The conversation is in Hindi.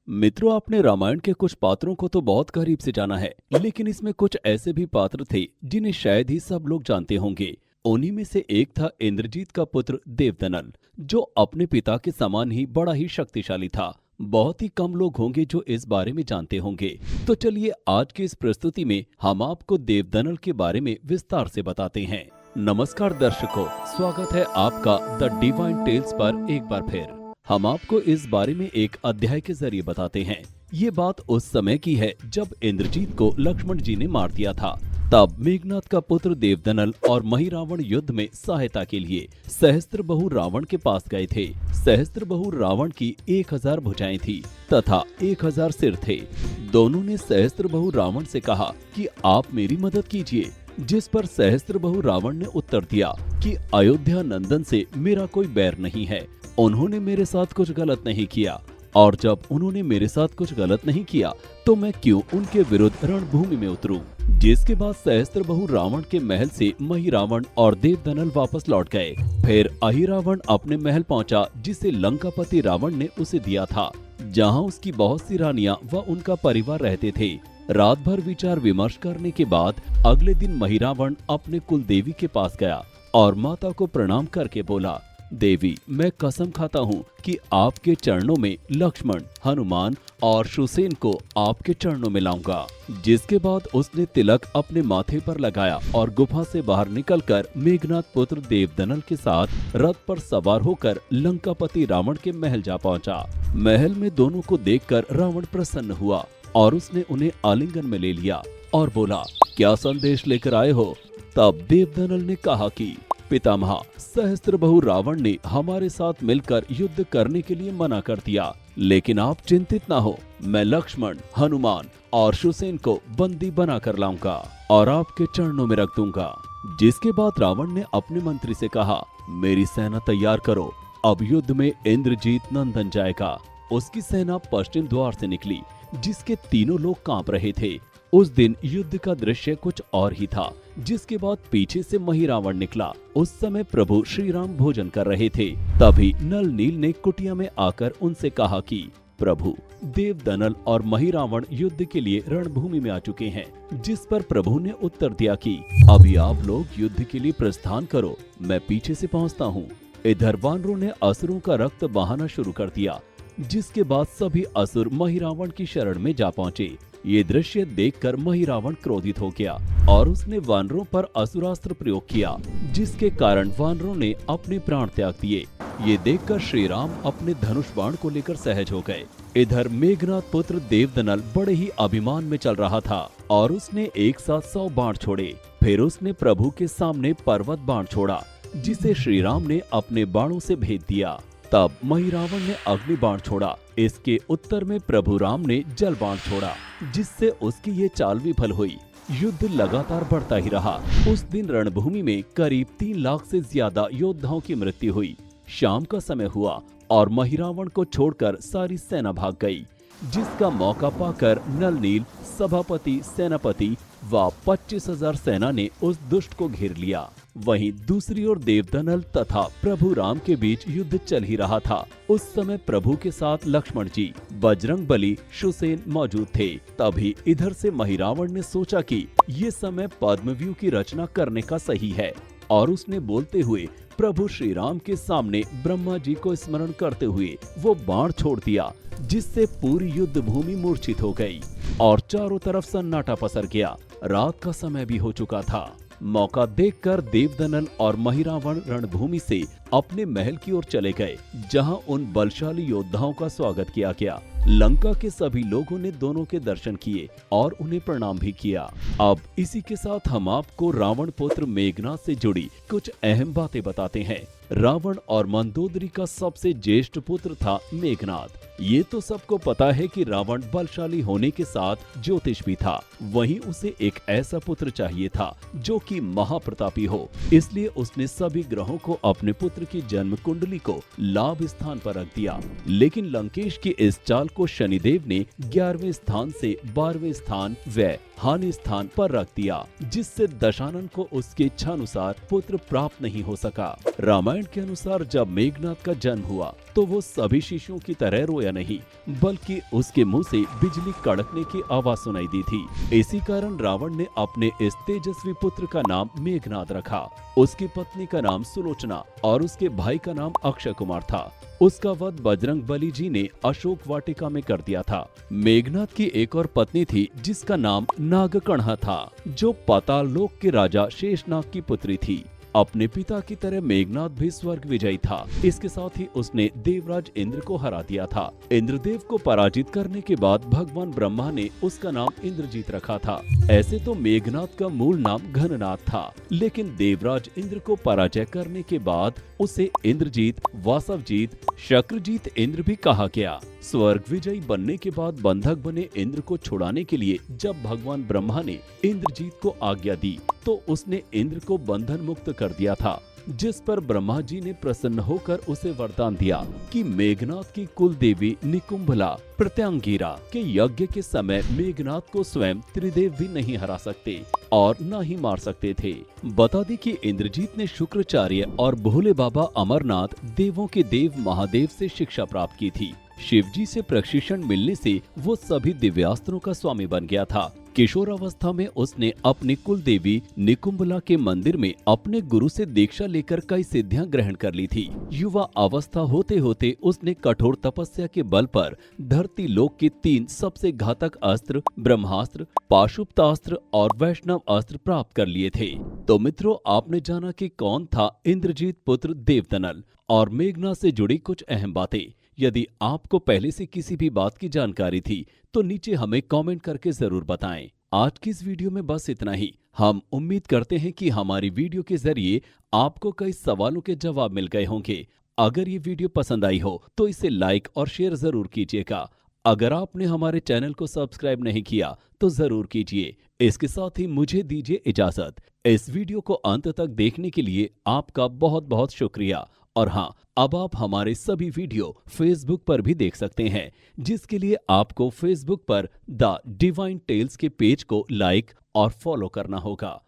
मित्रों, आपने रामायण के कुछ पात्रों को तो बहुत करीब से जाना है, लेकिन इसमें कुछ ऐसे भी पात्र थे जिन्हें शायद ही सब लोग जानते होंगे। उन्हीं में से एक था इंद्रजीत का पुत्र देवदनल, जो अपने पिता के समान ही बड़ा ही शक्तिशाली था। बहुत ही कम लोग होंगे जो इस बारे में जानते होंगे। तो चलिए आज की इस प्रस्तुति में हम आपको देवदनल के बारे में विस्तार से बताते हैं। नमस्कार दर्शकों, स्वागत है आपका द डिवाइन टेल्स पर एक बार फिर। हम आपको इस बारे में एक अध्याय के जरिए बताते हैं। ये बात उस समय की है जब इंद्रजीत को लक्ष्मण जी ने मार दिया था। तब मेघनाद का पुत्र देवदनल और महिरावण युद्ध में सहायता के लिए सहस्त्रबहु रावण के पास गए थे। सहस्त्रबहु रावण की 1000 भुजाएं थी तथा 1000 सिर थे। दोनों ने सहस्त्रबहु रावण से कहा कि आप मेरी मदद कीजिए, जिस पर सहस्त्रबहु रावण ने उत्तर दिया कि अयोध्या नंदन से मेरा कोई बैर नहीं है। उन्होंने मेरे साथ कुछ गलत नहीं किया, और जब उन्होंने मेरे साथ कुछ गलत नहीं किया तो मैं क्यों उनके विरुद्ध रणभूमि में उतरूं। जिसके बाद सहस्त्रबहु रावण के महल से महिरावण और देवदनल वापस लौट गए। फिर अहिरावण अपने महल पहुंचा, जिसे लंकापति रावण ने उसे दिया था, जहां उसकी बहुत सी रानियां व उनका परिवार रहते थे। रात भर विचार विमर्श करने के बाद अगले दिन महिरावण अपने कुल देवी के पास गया और माता को प्रणाम करके बोला, देवी, मैं कसम खाता हूँ कि आपके चरणों में लक्ष्मण, हनुमान और शुसेन को आपके चरणों में लाऊंगा। जिसके बाद उसने तिलक अपने माथे पर लगाया और गुफा से बाहर निकलकर मेघनाद पुत्र देवदनल के साथ रथ पर सवार होकर लंकापति रावण के महल जा पहुंचा। महल में दोनों को देखकर रावण प्रसन्न हुआ और उसने उन्हें आलिंगन में ले लिया और बोला, क्या संदेश लेकर आए हो? तब देवदनल ने कहा कि पितामह, सहस्त्रबहु रावण ने हमारे साथ मिलकर युद्ध करने के लिए मना कर दिया, लेकिन आप चिंतित ना हो, मैं लक्ष्मण, हनुमान और शुसेन को बंदी बना कर लाऊंगा और आपके चरणों में रख दूंगा। जिसके बाद रावण ने अपने मंत्री से कहा, मेरी सेना तैयार करो, अब युद्ध में इंद्रजीत नंदन जाएगा। उसकी सेना पश्चिम द्वार से निकली, जिसके तीनों लोग कांप रहे थे। उस दिन युद्ध का दृश्य कुछ और ही था। जिसके बाद पीछे से महिरावण निकला। उस समय प्रभु श्री राम भोजन कर रहे थे। तभी नल नील ने कुटिया में आकर उनसे कहा कि प्रभु, देवदनल और महिरावण युद्ध के लिए रणभूमि में आ चुके हैं। जिस पर प्रभु ने उत्तर दिया कि अभी आप लोग युद्ध के लिए प्रस्थान करो, मैं पीछे से पहुंचता हूँ। इधर वानरों ने असुरों का रक्त बहाना शुरू कर दिया। जिसके बाद सभी असुर महिरावण की शरण में जा पहुंचे। ये दृश्य देखकर महिरावण क्रोधित हो गया और उसने वानरों पर असुरास्त्र प्रयोग किया, जिसके कारण वानरों ने अपने प्राण त्याग दिए। ये देखकर श्री राम अपने धनुष बाण को लेकर सहज हो गए। इधर मेघनाद पुत्र देवदनल बड़े ही अभिमान में चल रहा था और उसने एक साथ 100 बाण छोड़े। फिर उसने प्रभु के सामने पर्वत बाण छोड़ा, जिसे श्री राम ने अपने बाणों से भेद दिया। तब महिरावण ने अग्नि बाण छोड़ा। इसके उत्तर में प्रभु राम ने जल बाण छोड़ा, जिससे उसकी ये चाल विफल हुई। युद्ध लगातार बढ़ता ही रहा। उस दिन रणभूमि में करीब 3 लाख से ज्यादा योद्धाओं की मृत्यु हुई। शाम का समय हुआ और महिरावण को छोड़कर सारी सेना भाग गई। जिसका मौका पाकर नल नील, सभापति, सेनापति व 25,000 सेना ने उस दुष्ट को घेर लिया। वहीं दूसरी ओर देवदनल तथा प्रभु राम के बीच युद्ध चल ही रहा था। उस समय प्रभु के साथ लक्ष्मण जी, बजरंगबली, शुसेन मौजूद थे। तभी इधर से महिरावण ने सोचा कि ये समय पद्मव्यूह की रचना करने का सही है और उसने बोलते हुए प्रभु श्री राम के सामने ब्रह्मा जी को स्मरण करते हुए वो बाण छोड़ दिया, जिससे पूरी युद्ध भूमि मूर्छित हो गई और चारों तरफ सन्नाटा पसर गया। रात का समय भी हो चुका था। मौका देखकर देवदनल और महिरावण रणभूमि से अपने महल की ओर चले गए, जहां उन बलशाली योद्धाओं का स्वागत किया गया। लंका के सभी लोगों ने दोनों के दर्शन किए और उन्हें प्रणाम भी किया। अब इसी के साथ हम आपको रावण पुत्र मेघनाद से जुड़ी कुछ अहम बातें बताते हैं। रावण और मंदोदरी का सबसे ज्येष्ठ पुत्र था मेघनाद। ये तो सबको पता है कि रावण बलशाली होने के साथ ज्योतिष भी था। वहीं उसे एक ऐसा पुत्र चाहिए था जो कि महाप्रतापी हो। इसलिए उसने सभी ग्रहों को अपने पुत्र की जन्म कुंडली को लाभ स्थान पर रख दिया। लेकिन लंकेश की इस चाल को शनिदेव ने 11वें स्थान से 12वें स्थान व हानि स्थान पर रख दिया, जिससे दशानन को उसके इच्छानुसार पुत्र प्राप्त नहीं हो सका। रामायण के अनुसार जब मेघनाद का जन्म हुआ तो वो सभी शिशुओं की तरह रोया नहीं, बल्कि उसके मुंह से बिजली कड़कने की आवाज सुनाई दी थी। इसी कारण रावण ने अपने इस तेजस्वी पुत्र का नाम मेघनाद रखा। उसकी पत्नी का नाम सुलोचना और उसके भाई का नाम अक्षय कुमार था। उसका वध बजरंग बली जी ने अशोक वाटिका में कर दिया था। मेघनाद की एक और पत्नी थी जिसका नाम नागकण्हा था, जो पाताल लोक के राजा शेषनाग की पुत्री थी। अपने पिता की तरह मेघनाद भी स्वर्ग विजयी था। इसके साथ ही उसने देवराज इंद्र को हरा दिया था। इंद्रदेव को पराजित करने के बाद भगवान ब्रह्मा ने उसका नाम इंद्रजीत रखा था। ऐसे तो मेघनाद का मूल नाम घननाद था, लेकिन देवराज इंद्र को पराजय करने के बाद उसे इंद्रजीत, वासवजीत, शक्रजीत इंद्र भी कहा गया। स्वर्ग विजयी बनने के बाद बंधक बने इंद्र को छुड़ाने के लिए जब भगवान ब्रह्मा ने इंद्रजीत को आज्ञा दी, तो उसने इंद्र को बंधन मुक्त कर दिया था, जिस पर ब्रह्मा जी ने प्रसन्न होकर उसे वरदान दिया कि मेघनाद की कुल देवी निकुंभला प्रत्यांगिरा के यज्ञ के समय मेघनाद को स्वयं त्रिदेव भी नहीं हरा सकते और न ही मार सकते थे। बता दें कि इंद्रजीत ने शुक्राचार्य और भोले बाबा अमरनाथ देवों के देव महादेव से शिक्षा प्राप्त की थी। शिवजी से प्रशिक्षण मिलने से वो सभी दिव्यास्त्रों का स्वामी बन गया था। किशोरावस्था में उसने अपनी कुल देवी निकुंभला के मंदिर में अपने गुरु से दीक्षा लेकर कई सिद्धियां ग्रहण कर ली थी। युवा अवस्था होते होते उसने कठोर तपस्या के बल पर धरती लोक के 3 सबसे घातक अस्त्र ब्रह्मास्त्र, पाशुपतास्त्र और वैष्णव अस्त्र प्राप्त कर लिए थे। तो मित्रों, आपने जाना कि कौन था इंद्रजीत पुत्र देवदनल और मेघनाद से जुड़ी कुछ अहम बातें। यदि आपको पहले से किसी भी बात की जानकारी थी तो नीचे हमें कमेंट करके जरूर बताएं। आज की इस वीडियो में बस इतना ही। हम उम्मीद करते हैं कि हमारी वीडियो के जरिए आपको कई सवालों के जवाब मिल गए होंगे। अगर ये वीडियो पसंद आई हो तो इसे लाइक और शेयर जरूर कीजिएगा। अगर आपने हमारे चैनल को सब्सक्राइब नहीं किया तो जरूर कीजिए। इसके साथ ही मुझे दीजिए इजाजत। इस वीडियो को अंत तक देखने के लिए आपका बहुत बहुत शुक्रिया। और हाँ, अब आप हमारे सभी वीडियो फेसबुक पर भी देख सकते हैं, जिसके लिए आपको फेसबुक पर द डिवाइन टेल्स के पेज को लाइक और फॉलो करना होगा।